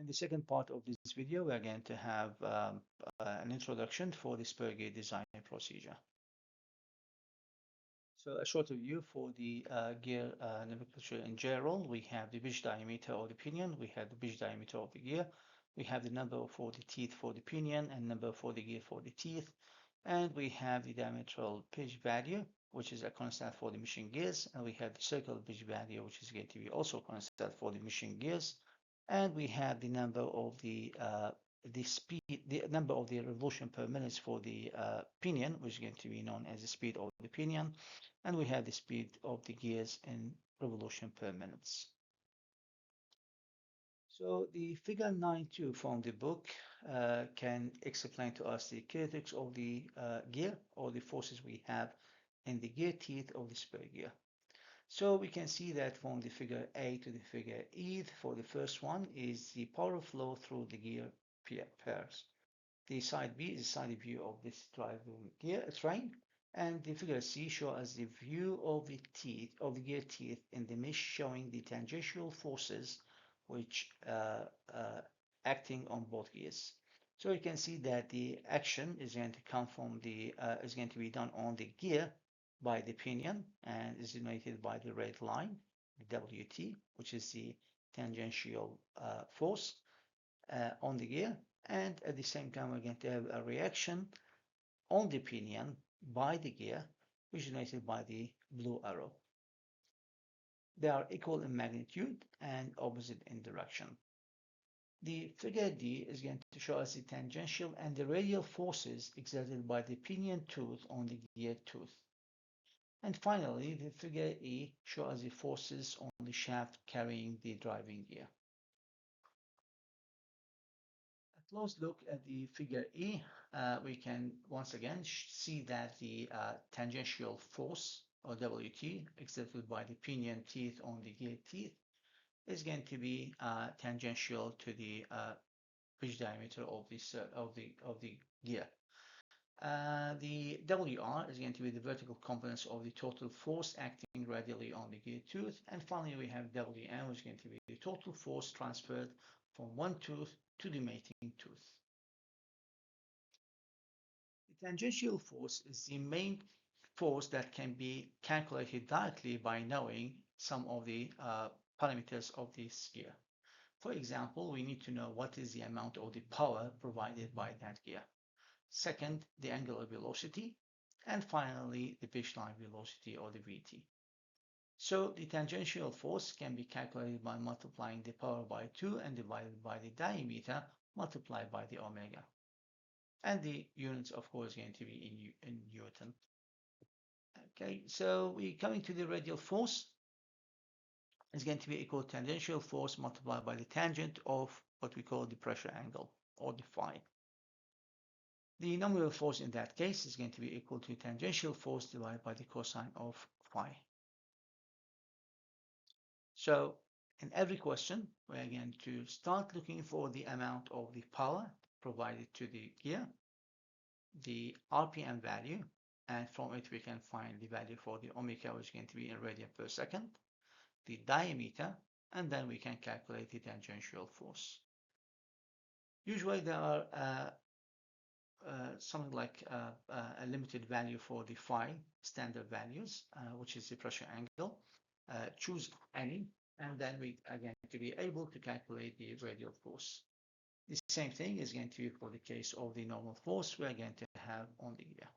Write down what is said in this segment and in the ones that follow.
In the second part of this video, we are going to have an introduction for the Spur gear design procedure. So a short review for the gear nomenclature in general. We have the pitch diameter of the pinion, we have the pitch diameter of the gear, we have the number for the teeth for the pinion and number for the gear for the teeth, and we have the diametral pitch value, which is a constant for the machine gears, and we have the circle pitch value, which is going to be also constant for the machine gears, and we have the number of the number of the revolution per minute for the pinion, which is going to be known as the speed of the pinion, and we have the speed of the gears in revolution per minutes. So the figure 9.2 from the book can explain to us the kinetics of the gear or the forces we have in the gear teeth of the spur gear. So we can see that from the figure A to the figure E, for the first one is the power flow through the gear pairs. The side B is the side view of this driving gear train, and the figure C shows us the view of the teeth of the gear teeth in the mesh, showing the tangential forces which acting on both gears. So you can see that the action is going to come from the is going to be done on the gear by the pinion and is denoted by the red line, the WT, which is the tangential force on the gear, and at the same time we're going to have a reaction on the pinion by the gear, which is denoted by the blue arrow. They are equal in magnitude and opposite in direction. The figure D is going to show us the tangential and the radial forces exerted by the pinion tooth on the gear tooth. And finally, the figure E shows us the forces on the shaft carrying the driving gear. A close look at the figure E, we can once again see that the tangential force, or WT, exerted by the pinion teeth on the gear teeth is going to be tangential to the pitch diameter of the gear. The WR is going to be the vertical components of the total force acting radially on the gear tooth. And finally, we have WM, which is going to be the total force transferred from one tooth to the mating tooth. The tangential force is the main force that can be calculated directly by knowing some of the parameters of this gear. For example, we need to know what is the amount of the power provided by that gear. Second, the angular velocity, and finally, the pitch line velocity, or the VT. So the tangential force can be calculated by multiplying the power by 2 and divided by the diameter multiplied by the omega. And the units, of course, going to be in Newton. Okay, so we're coming to the radial force. Is going to be equal to tangential force multiplied by the tangent of what we call the pressure angle, or the phi. The nominal force in that case is going to be equal to tangential force divided by the cosine of phi. So in every question, we're going to start looking for the amount of the power provided to the gear, the RPM value, and from it we can find the value for the omega, which is going to be in radian per second, the diameter, and then we can calculate the tangential force. Usually there are something like a limited value for the phi standard values, which is the pressure angle. Choose any, and then we are going to be able to calculate the radial force. The same thing is going to be for the case of the normal force we are going to have on the gear.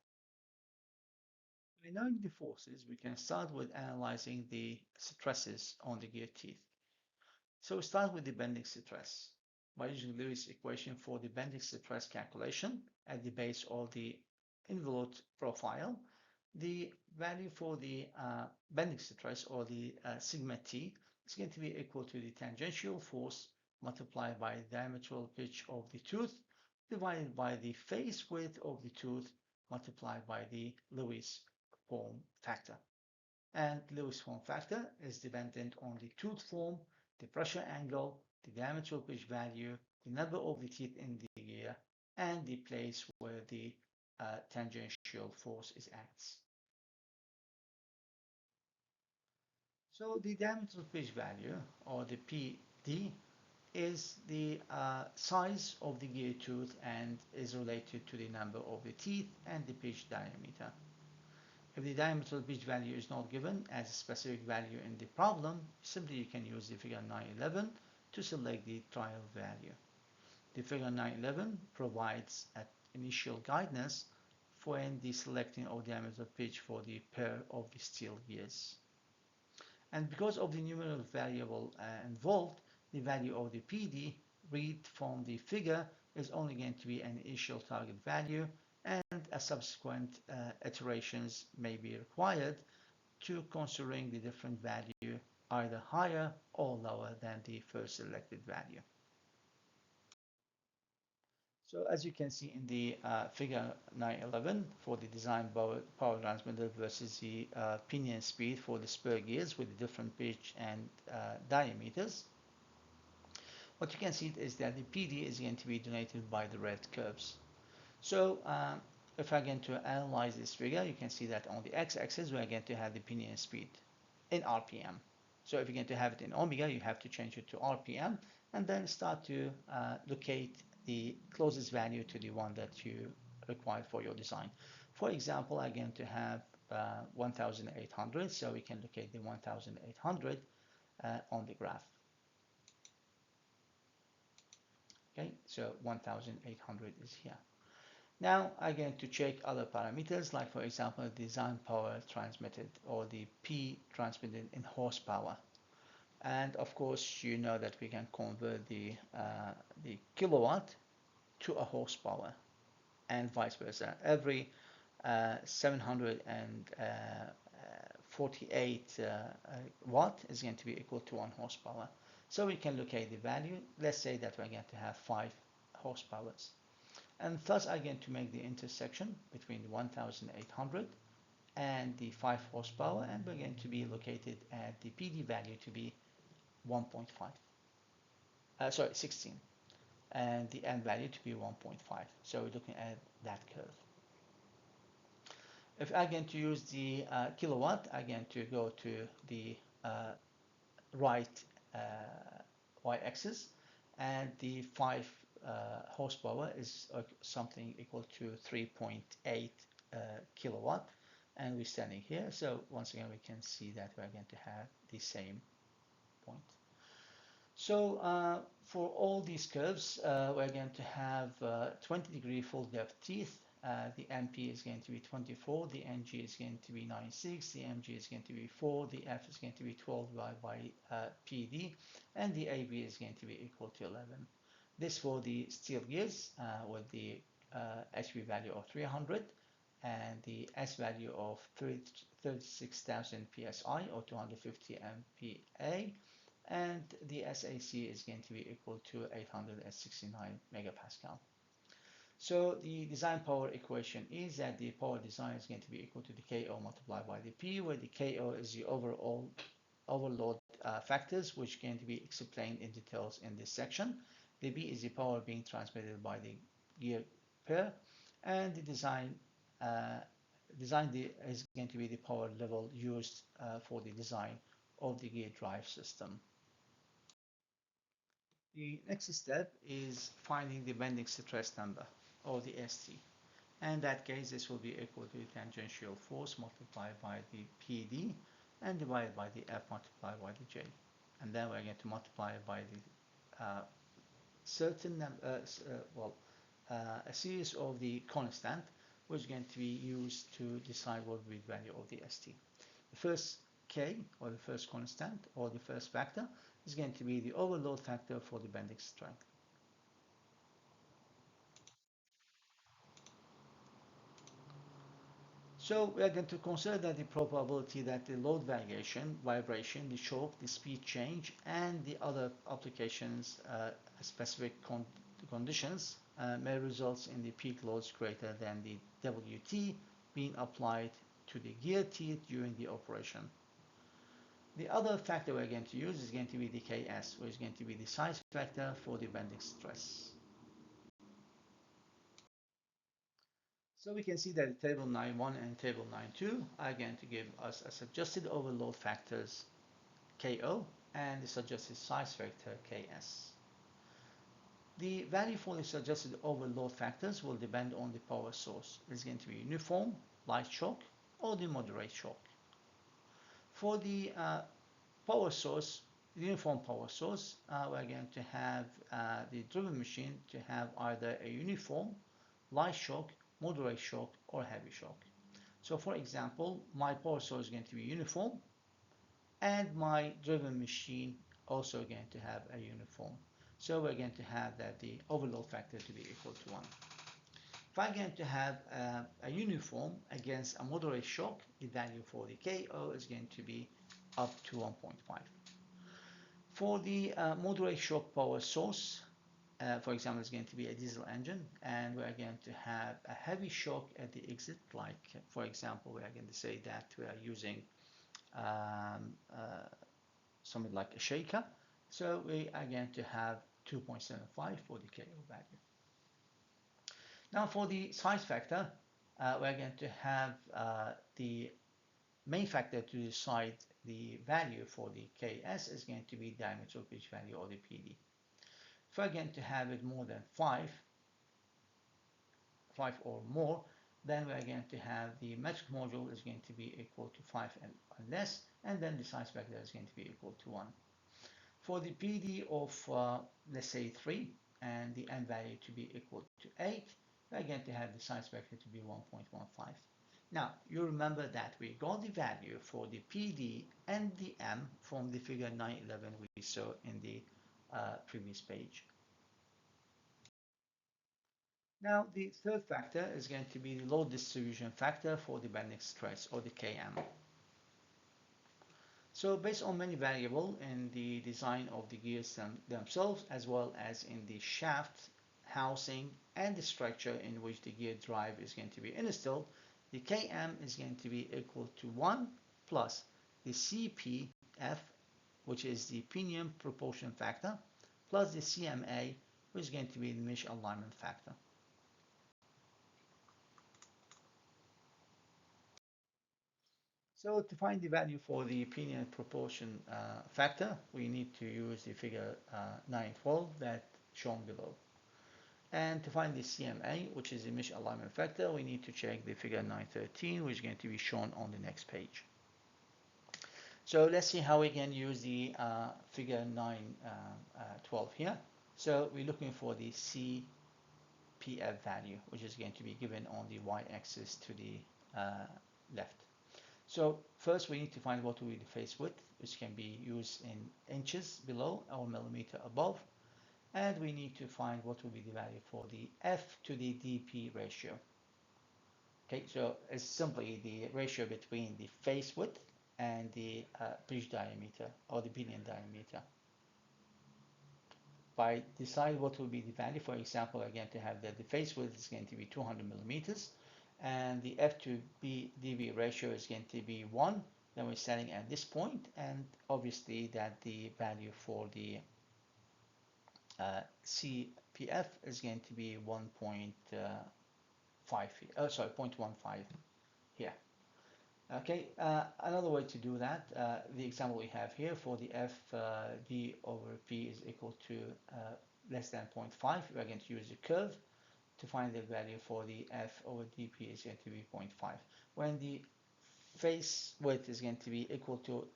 By knowing the forces, we can start with analyzing the stresses on the gear teeth. So we start with the bending stress by using Lewis' equation for the bending stress calculation at the base of the involute profile. The value for the bending stress, or the sigma t, is going to be equal to the tangential force multiplied by the diametral pitch of the tooth divided by the face width of the tooth multiplied by the Lewis form factor. And Lewis form factor is dependent on the tooth form, the pressure angle, the diametral pitch value, the number of the teeth in the gear, and the place where the tangential force is acts. So the diametral pitch value, or the PD, is the size of the gear tooth and is related to the number of the teeth and the pitch diameter. If the diameter pitch value is not given as a specific value in the problem, simply you can use the figure 911 to select the trial value. The figure 911 provides an initial guidance for the selecting of diameter pitch for the pair of the steel gears. And because of the numerical variable involved, the value of the PD read from the figure is only going to be an initial target value, and a subsequent iterations may be required to considering the different value either higher or lower than the first selected value. So as you can see in the figure 911 for the design power transmitter versus the pinion speed for the spur gears with the different pitch and diameters, what you can see is that the PD is going to be denoted by the red curves. So if I'm going to analyze this figure, you can see that on the x-axis we're going to have the pinion speed in RPM. So if you're going to have it in omega, you have to change it to RPM and then start to locate the closest value to the one that you require for your design. For example, I'm going to have 1800, so we can locate the 1800 on the graph. Okay, so 1800 is here. Now I'm going to check other parameters, like for example, design power transmitted or the P transmitted in horsepower. And of course, you know that we can convert the kilowatt to a horsepower and vice versa. Every 748 watt is going to be equal to 1 horsepower. So we can locate the value. Let's say that we're going to have 5 horsepowers. And thus I'm going to make the intersection between the 1800 and the 5 horsepower, and we're going to be located at the PD value to be 1.5. Sorry, 16. And the end value to be 1.5. So we're looking at that curve. If I'm going to use the kilowatt, I'm going to go to the right y-axis, and the 5 horsepower is something equal to 3.8 kilowatt, and we're standing here. So once again, we can see that we're going to have the same point. So for all these curves, we're going to have 20-degree full depth teeth. The MP is going to be 24, the NG is going to be 96, the MG is going to be 4, the F is going to be 12 by PD, and the AB is going to be equal to 11. This for the steel gears with the HV value of 300 and the S value of 36,000 PSI or 250 MPa, and the SAC is going to be equal to 869 megapascal. So the design power equation is that the power design is going to be equal to the KO multiplied by the P, where the KO is the overall overload factors, which are going to be explained in details in this section. The B is the power being transmitted by the gear pair, and the design is going to be the power level used for the design of the gear drive system. The next step is finding the bending stress number, or the ST. And in that case, this will be equal to the tangential force multiplied by the PD and divided by the F multiplied by the J. And then we're going to multiply it by the a series of the constant, which is going to be used to decide what will be the value of the ST. The first K, or the first constant, or the first factor, is going to be the overload factor for the bending strength. So we are going to consider that the probability that the load variation, vibration, the shock, the speed change, and the other applications specific conditions may result in the peak loads greater than the WT being applied to the gear teeth during the operation. The other factor we're going to use is going to be the Ks, which is going to be the size factor for the bending stress. So we can see that table 9.1 and table 9.2 are going to give us a suggested overload factors Ko and the suggested size factor Ks. The value for the suggested overload factors will depend on the power source. It's going to be uniform, light shock, or the moderate shock. For the power source, the uniform power source, we're going to have the driven machine to have either a uniform, light shock, moderate shock, or heavy shock. So for example, my power source is going to be uniform, and my driven machine also going to have a uniform. So we're going to have that the overload factor to be equal to 1. If I'm going to have a uniform against a moderate shock, the value for the KO is going to be up to 1.5. For the moderate shock power source, for example, it's going to be a diesel engine, and we're going to have a heavy shock at the exit, like for example, we are going to say that we are using something like a shaker. So we are going to have 2.75 for the KO value. Now for the size factor, we're going to have the main factor to decide the value for the KS is going to be diameter of pitch value, or the PD. If we're going to have it more than 5 or more, then we're going to have the metric module is going to be equal to 5 and less, and then the size factor is going to be equal to 1. For the PD of, let's say 3, and the n value to be equal to 8, we're going to have the size factor to be 1.15. Now, you remember that we got the value for the PD and the M from the figure 911 we saw in the previous page. Now, the third factor is going to be the load distribution factor for the bending stress, or the Km. So based on many variables in the design of the gears themselves, as well as in the shaft, housing, and the structure in which the gear drive is going to be installed, the Km is going to be equal to 1 plus the CPF, which is the pinion propulsion factor, plus the CMA, which is going to be the mesh alignment factor. So to find the value for the pinion propulsion factor, we need to use the figure 912 that's shown below. And to find the CMA, which is the mesh alignment factor, we need to check the figure 913, which is going to be shown on the next page. So let's see how we can use the figure 912 here. So we're looking for the CPF value, which is going to be given on the y-axis to the left. So first we need to find what will be the face width, which can be used in inches below or millimeter above. And we need to find what will be the value for the F to the DP ratio. Okay, so it's simply the ratio between the face width and the bridge diameter, or the pinion diameter. By decide what will be the value, for example, again to have that the face width is going to be 200 millimeters, and the F to DB ratio is going to be 1, then we're setting at this point, and obviously that the value for the CPF is going to be 0.15 here. Okay, another way to do that, the example we have here for the F D over P is equal to less than 0.5, we're going to use the curve to find the value for the F over dP is going to be 0.5. When the face width is going to be equal to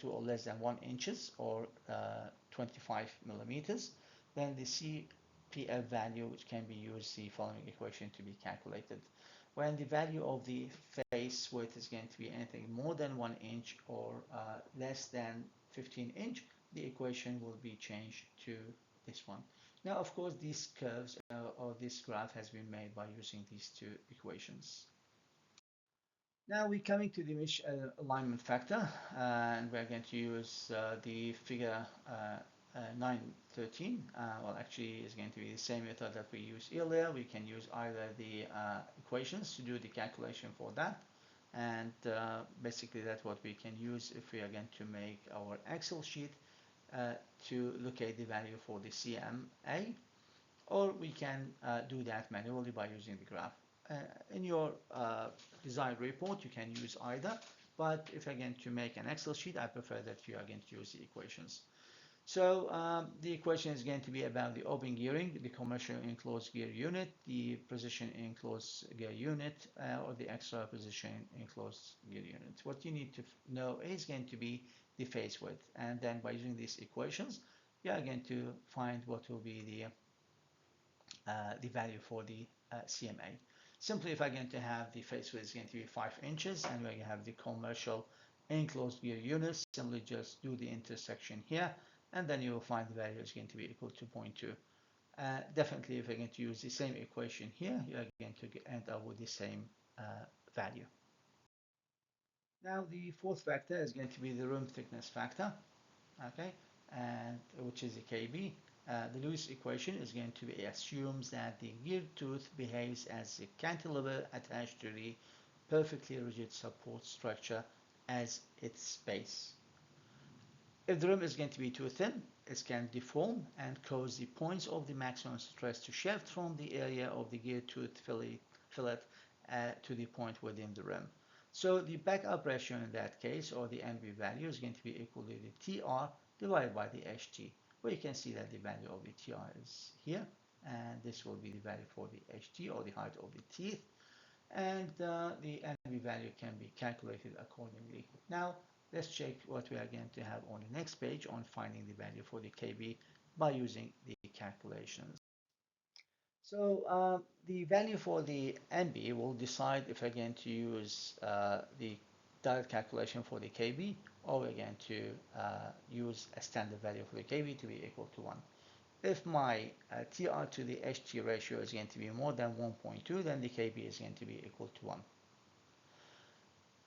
or less than 1 inches, or 25 millimeters, then the CPF value, which can be used the following equation to be calculated. When the value of the face width is going to be anything more than 1 inch or less than 15 inch, the equation will be changed to this one. Now, of course, these curves or this graph has been made by using these two equations. Now we're coming to the mesh alignment factor, and we're going to use the figure 913. Well, actually, it's going to be the same method that we used earlier. We can use either the equations to do the calculation for that, and basically that's what we can use if we are going to make our Excel sheet to locate the value for the CMA, or we can do that manually by using the graph. In your design report, you can use either, but if you're going to make an Excel sheet, I prefer that you are going to use the equations. So the equation is going to be about the open gearing, the commercial enclosed gear unit, the precision enclosed gear unit, or the extra precision enclosed gear unit. What you need to know is going to be the face width, and then by using these equations, you are going to find what will be the value for the CMA. Simply, if I'm going to have the face width is going to be 5 inches, and we're going to have the commercial enclosed gear units, simply just do the intersection here, and then you will find the value is going to be equal to 0.2. Definitely, if you're going to use the same equation here, you are going to end up with the same value. Now, the fourth factor is going to be the rim thickness factor, okay, and which is the KB. The Lewis equation is going to be assumes that the gear tooth behaves as a cantilever attached to the perfectly rigid support structure as its base. If the rim is going to be too thin, it can deform and cause the points of the maximum stress to shift from the area of the gear tooth fillet to the point within the rim. So the backup ratio in that case, or the MB value, is going to be equal to the TR divided by the HT, where you can see that the value of the TR is here, and this will be the value for the HT, or the height of the teeth, and the MB value can be calculated accordingly. Now, let's check what we are going to have on the next page on finding the value for the KB by using the calculations. So the value for the MB will decide if we're going to use the direct calculation for the KB, or we're going to use a standard value for the KB to be equal to 1. If my TR to the HT ratio is going to be more than 1.2, then the KB is going to be equal to 1.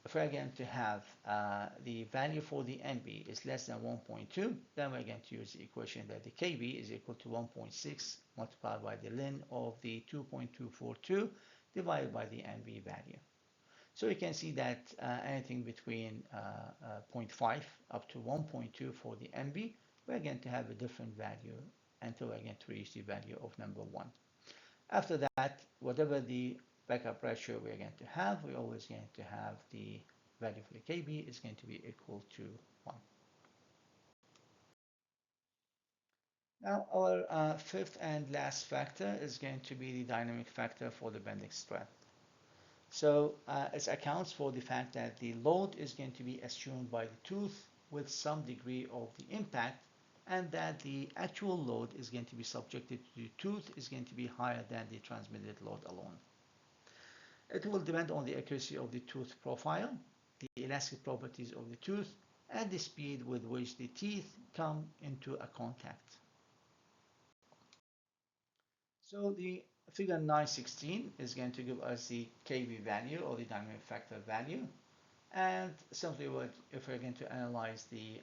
If we're going to have the value for the MB is less than 1.2, then we're going to use the equation that the KB is equal to 1.6 multiplied by the ln of the 2.242 divided by the MB value. So you can see that anything between 0.5 up to 1.2 for the MB, we're going to have a different value until we're going to reach the value of number 1. After that, whatever the backup ratio we're going to have, we're always going to have the value for the KB is going to be equal to 1. Now, our fifth and last factor is going to be the dynamic factor for the bending strength. So it accounts for the fact that the load is going to be assumed by the tooth with some degree of the impact, and that the actual load is going to be subjected to the tooth is going to be higher than the transmitted load alone. It will depend on the accuracy of the tooth profile, the elastic properties of the tooth, and the speed with which the teeth come into a contact. So the figure 916 is going to give us the KB value, or the dynamic factor value. And simply if we're going to analyze the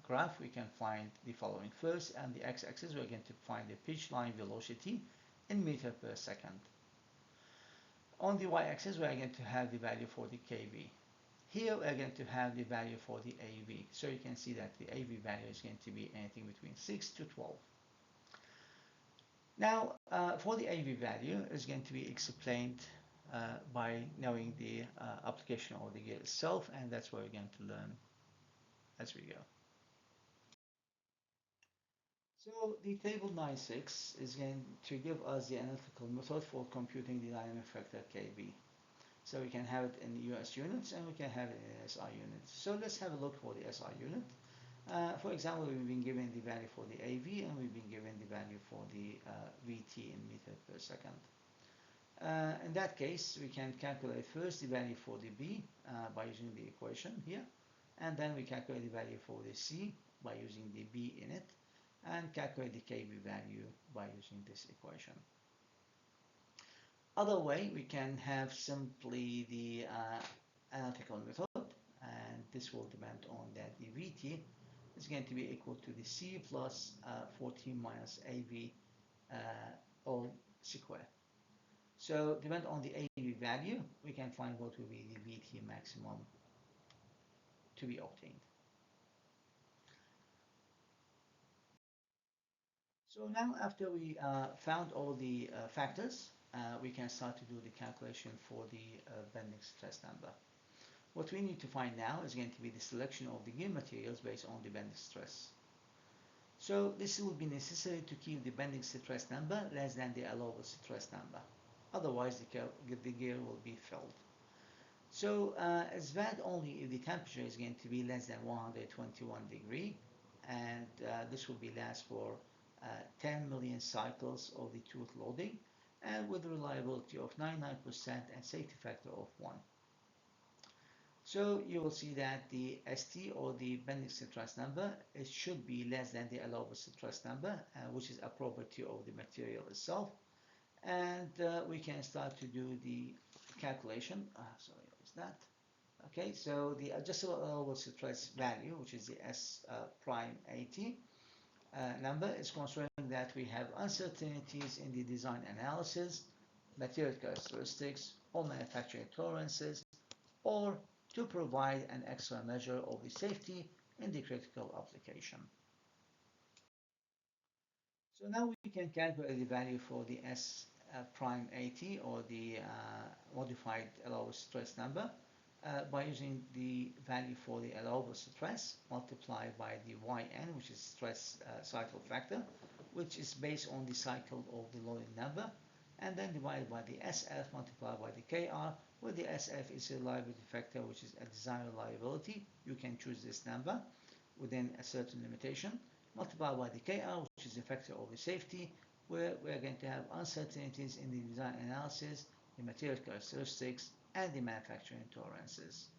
graph, we can find the following. First, on the x-axis, we're going to find the pitch line velocity in meter per second. On the y-axis, we are going to have the value for the KB. Here, we are going to have the value for the AV. So you can see that the AV value is going to be anything between 6 to 12. Now, for the AV value, is going to be explained by knowing the application of the gear itself, and that's what we're going to learn as we go. So the table 9.6 is going to give us the analytical method for computing the dynamic factor KB. So we can have it in US units, and we can have it in SI units. So let's have a look for the SI unit. For example, we've been given the value for the AV, and we've been given the value for the VT in meter per second. In that case, we can calculate first the value for the B by using the equation here, and then we calculate the value for the C by using the B in it, and calculate the KB value by using this equation. Other way, we can have simply the analytical method, and this will depend on that the VT is going to be equal to the C plus 14 minus AV all squared. So depend on the AV value, we can find what will be the VT maximum to be obtained. So now after we found all the factors, we can start to do the calculation for the bending stress number. What we need to find now is going to be the selection of the gear materials based on the bending stress. So this will be necessary to keep the bending stress number less than the allowable stress number. Otherwise, the gear will be filled. So it's valid only if the temperature is going to be less than 121 degree, and this will be last for 10 million cycles of the tooth loading, and with reliability of 99% and safety factor of 1. So you will see that the ST, or the bending stress number, it should be less than the allowable stress number, which is a property of the material itself. And we can start to do the calculation. Sorry, what is that? Okay, so the adjustable allowable stress value, which is the S prime 80 number, is considering that we have uncertainties in the design analysis, material characteristics, or manufacturing tolerances, or to provide an extra measure of the safety in the critical application. So now we can calculate the value for the S prime 80, or the modified allowable stress number, by using the value for the allowable stress multiplied by the Yn, which is stress cycle factor, which is based on the cycle of the loading number, and then divided by the SF multiplied by the Kr, where the SF is a reliability factor, which is a design reliability. You can choose this number within a certain limitation, multiplied by the Kr, which is the factor of the safety, where we are going to have uncertainties in the design analysis, the material characteristics, and the manufacturing tolerances.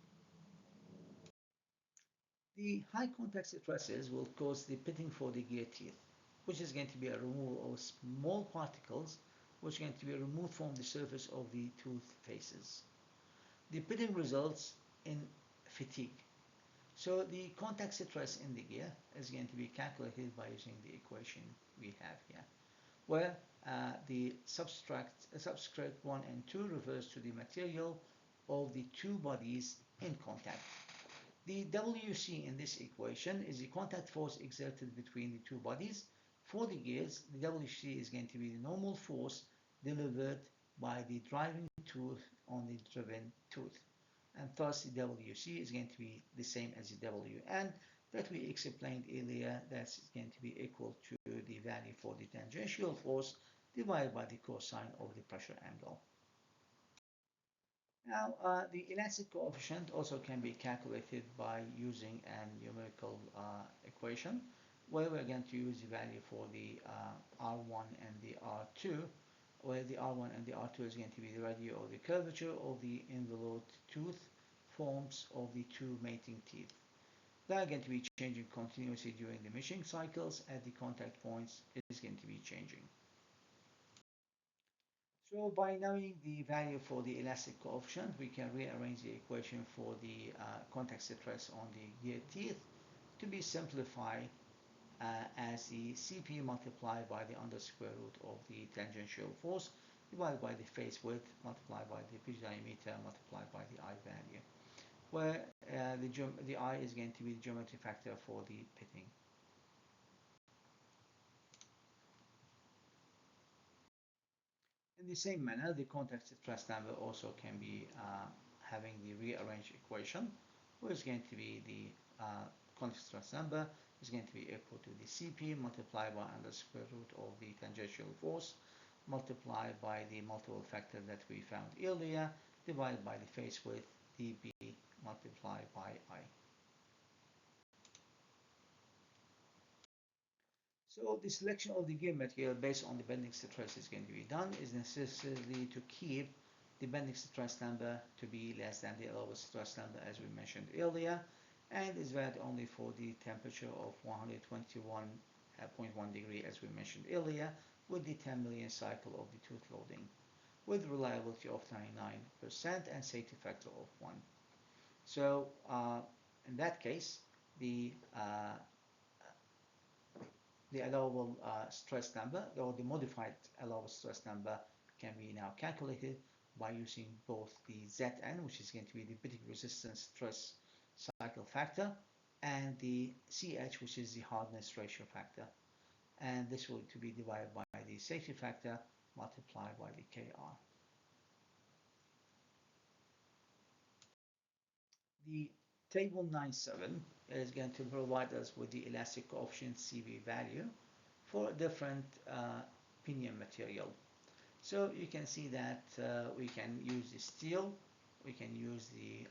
The high contact stresses will cause the pitting for the gear teeth, which is going to be a removal of small particles, which are going to be removed from the surface of the tooth faces. The pitting results in fatigue. So the contact stress in the gear is going to be calculated by using the equation we have here, where the subscript 1 and 2 refers to the material of the two bodies in contact. The WC in this equation is the contact force exerted between the two bodies. For the gears, the WC is going to be the normal force delivered by the driving tooth on the driven tooth. And thus the WC is going to be the same as the WN that we explained earlier. That's going to be equal to the value for the tangential force divided by the cosine of the pressure angle. Now, the elastic coefficient also can be calculated by using a numerical equation, where we're going to use the value for the R1 and the R2, where the R1 and the R2 is going to be the ratio of the curvature of the involute tooth forms of the two mating teeth. They are going to be changing continuously during the meshing cycles. At the contact points, it is going to be changing. So by knowing the value for the elastic coefficient, we can rearrange the equation for the contact stress on the gear teeth to be simplified as the Cp multiplied by the under square root of the tangential force divided by the face width multiplied by the pitch diameter multiplied by the I value, where the I is going to be the geometry factor for the pitting. In the same manner, the contact stress number also can be having the rearranged equation, where it's going to be the contact stress number is going to be equal to the Cp multiplied by under square root of the tangential force multiplied by the multiple factor that we found earlier divided by the face width dB multiplied by I. So the selection of the gear material based on the bending stress is going to be done is necessary to keep the bending stress number to be less than the allowable stress number, as we mentioned earlier, and is valid only for the temperature of 121.1 degree, as we mentioned earlier, with the 10 million cycle of the tooth loading, with reliability of 99% and safety factor of 1. So in that case, the allowable stress number, or the modified allowable stress number, can be now calculated by using both the Zn, which is going to be the pitting resistance stress cycle factor, and the Ch, which is the hardness ratio factor. And this will to be divided by the safety factor multiplied by the Kr. The table 9.7 is going to provide us with the elastic coefficient CV value for different pinion material. So you can see that we can use the steel, we can use the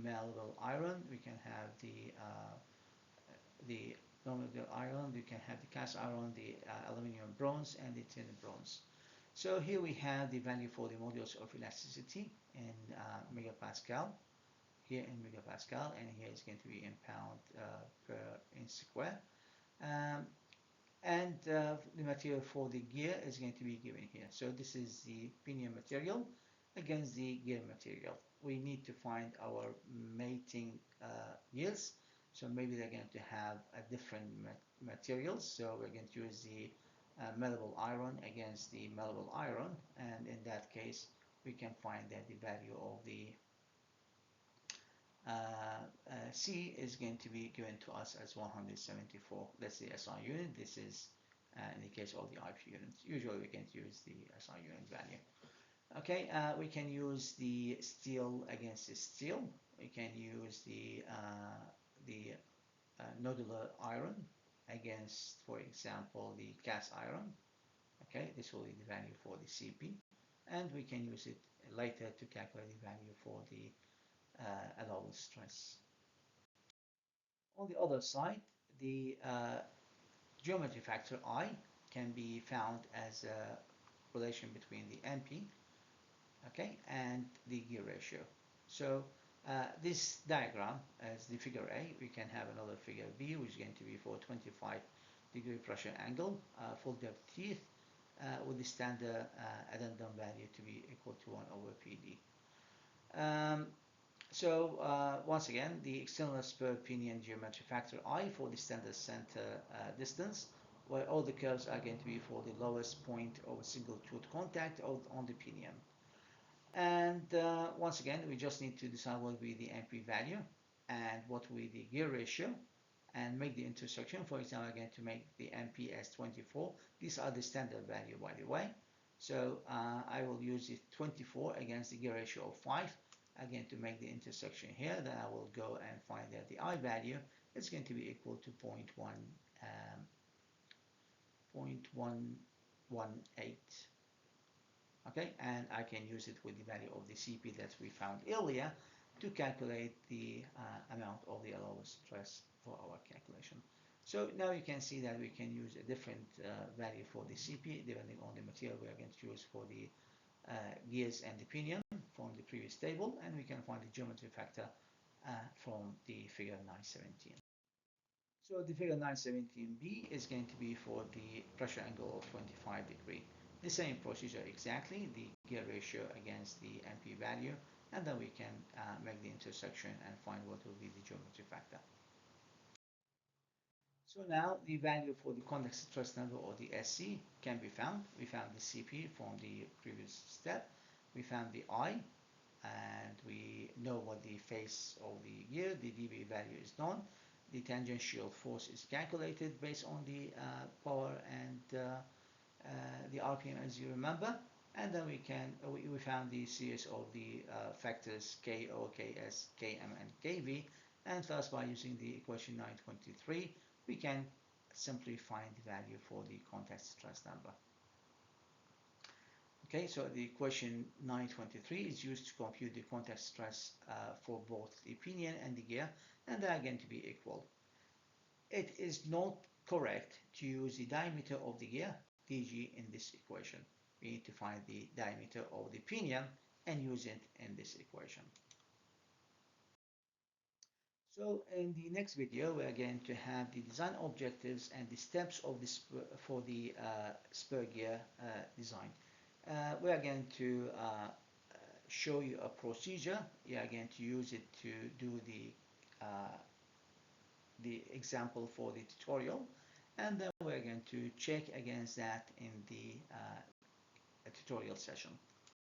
malleable iron, we can have the non-malleable iron, we can have the cast iron, the aluminum bronze, and the tin bronze. So here we have the value for the modulus of elasticity in megapascal, here in megapascal, and here is going to be in pound per inch square. And the material for the gear is going to be given here. So this is the pinion material against the gear material. We need to find our mating gears. So maybe they're going to have a different materials. So we're going to use the malleable iron against the malleable iron, and in that case we can find that the value of the C is going to be given to us as 174. That's the SI unit. This is in the case of the IP unit. Usually we can use the SI unit value. Okay, we can use the steel against the steel. We can use the nodular iron against, for example, the cast iron. Okay, this will be the value for the CP, and we can use it later to calculate the value for the allowable stress. On the other side, the geometry factor I can be found as a relation between the MP, okay, and the gear ratio. So this diagram as the figure A, we can have another figure B, which is going to be for 25-degree pressure angle, full depth teeth, with the standard addendum value to be equal to 1 over PD. Once again, the external spur pinion geometry factor I for the standard center distance, where all the curves are going to be for the lowest point of a single tooth contact on the pinion. And once again, we just need to decide what will be the MP value and what will be the gear ratio, and make the intersection. For example, I'm going to make the MP as 24. These are the standard value, by the way. So I will use the 24 against the gear ratio of 5. Again, to make the intersection here, then I will go and find that the I value is going to be equal to 0.118. Okay, and I can use it with the value of the CP that we found earlier to calculate the amount of the allowable stress for our calculation. So now you can see that we can use a different value for the CP depending on the material we are going to use for the gears and the pinion from the previous table, and we can find the geometry factor from the figure 917. So the figure 917b is going to be for the pressure angle of 25 degree. The same procedure exactly, the gear ratio against the MP value, and then we can make the intersection and find what will be the geometry factor. So now the value for the contact stress number, or the SC, can be found. We found the CP from the previous step. We found the I, and we know what the face of the gear, the dB value is known. The tangential force is calculated based on the power and the RPM, as you remember. And then we found the series of the factors KO, KS, KM, and KV. And thus, by using the equation 923, we can simply find the value for the contact stress number. Okay, so the equation 923 is used to compute the contact stress for both the pinion and the gear, and they are going to be equal. It is not correct to use the diameter of the gear, dg, in this equation. We need to find the diameter of the pinion and use it in this equation. So in the next video, we are going to have the design objectives and the steps of the for the spur gear design. We are going to show you a procedure. We are going to use it to do the example for the tutorial, and then we're going to check against that in the tutorial session.